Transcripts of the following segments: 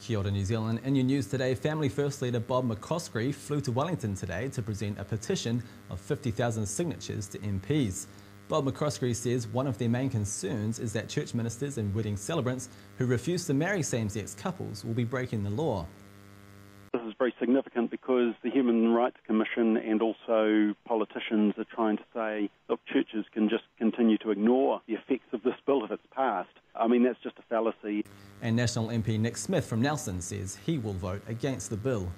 Kia ora, New Zealand. In your news today, Family First leader Bob McCoskries flew to Wellington today to present a petition of 50,000 signatures to MPs. Bob McCoskries says one of their main concerns is that church ministers and wedding celebrants who refuse to marry same-sex couples will be breaking the law. This is very significant because the Human Rights Commission and also politicians are trying to say, look, churches can just continue to ignore the effects of this bill if it's passed. I mean, that's just a fallacy. And National MP Nick Smith from Nelson says he will vote against the bill.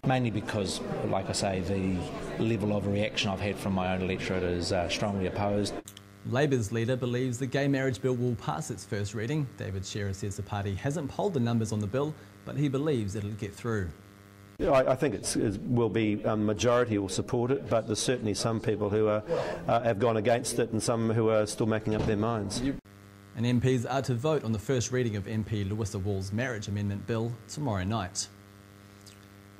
Mainly because, like I say, the level of reaction I've had from my own electorate is strongly opposed. Labour's leader believes the gay marriage bill will pass its first reading. David Shearer says the party hasn't polled the numbers on the bill, but he believes it'll get through. Yeah, I think it will be majority will support it, but there's certainly some people who have gone against it and some who are still making up their minds. And MPs are to vote on the first reading of MP Louisa Wall's marriage amendment bill tomorrow night.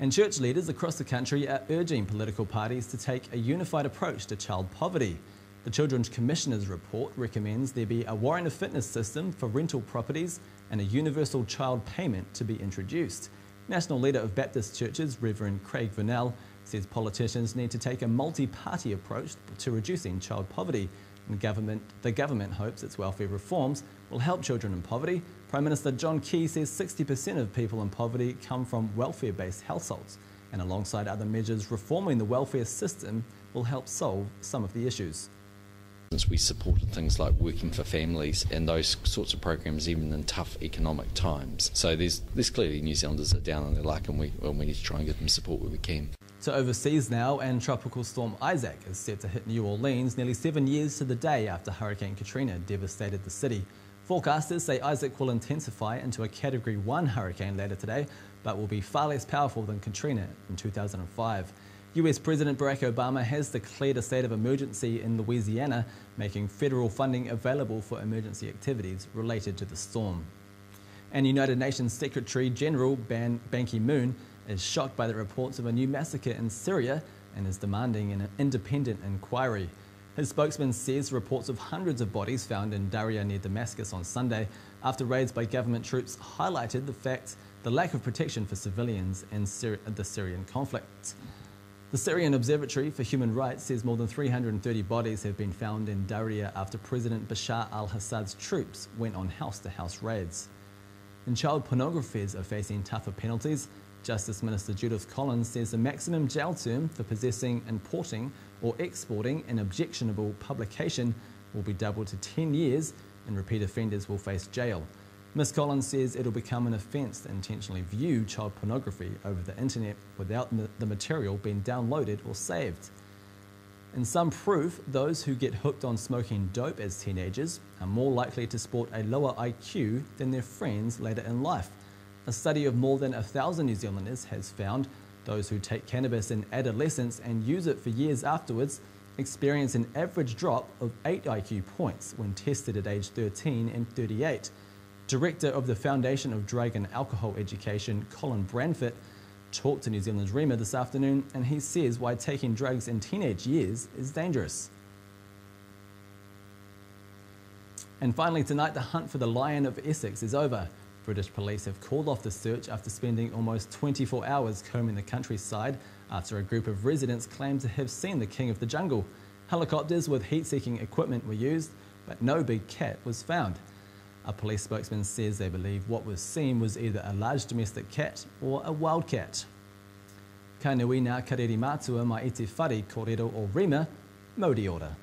And church leaders across the country are urging political parties to take a unified approach to child poverty. The Children's Commissioner's report recommends there be a warrant of fitness system for rental properties and a universal child payment to be introduced. National leader of Baptist churches, Reverend Craig Vernell, says politicians need to take a multi-party approach to reducing child poverty. And the government hopes its welfare reforms will help children in poverty. Prime Minister John Key says 60% of people in poverty come from welfare-based households. And alongside other measures, reforming the welfare system will help solve some of the issues. We supported things like Working for Families and those sorts of programs even in tough economic times. So there's clearly New Zealanders are down on their luck and we need to try and give them support where we can. So overseas now, and Tropical Storm Isaac is set to hit New Orleans nearly 7 years to the day after Hurricane Katrina devastated the city. Forecasters say Isaac will intensify into a Category 1 hurricane later today, but will be far less powerful than Katrina in 2005. US President Barack Obama has declared a state of emergency in Louisiana, making federal funding available for emergency activities related to the storm. And United Nations Secretary General Ban Ki-moon is shocked by the reports of a new massacre in Syria and is demanding an independent inquiry. His spokesman says reports of hundreds of bodies found in Daraya near Damascus on Sunday after raids by government troops highlighted the lack of protection for civilians in the Syrian conflict. The Syrian Observatory for Human Rights says more than 330 bodies have been found in Daraya after President Bashar al-Assad's troops went on house-to-house raids. And child pornographers are facing tougher penalties. Justice Minister Judith Collins says the maximum jail term for possessing, importing or exporting an objectionable publication will be doubled to 10 years and repeat offenders will face jail. Ms Collins says it'll become an offence to intentionally view child pornography over the internet without the material being downloaded or saved. In some proof, those who get hooked on smoking dope as teenagers are more likely to sport a lower IQ than their friends later in life. A study of more than 1,000 New Zealanders has found those who take cannabis in adolescence and use it for years afterwards experience an average drop of 8 IQ points when tested at age 13 and 38. Director of the Foundation of Drug and Alcohol Education, Colin Branford, talked to New Zealand's Rema this afternoon, and he says why taking drugs in teenage years is dangerous. And finally tonight, the hunt for the Lion of Essex is over. British police have called off the search after spending almost 24 hours combing the countryside after a group of residents claimed to have seen the King of the Jungle. Helicopters with heat-seeking equipment were used, but no big cat was found. A police spokesman says they believe what was seen was either a large domestic cat or a wild cat. Ka nui ngā karere mātua mai i te whare kōrero o Rema, Mauri ora.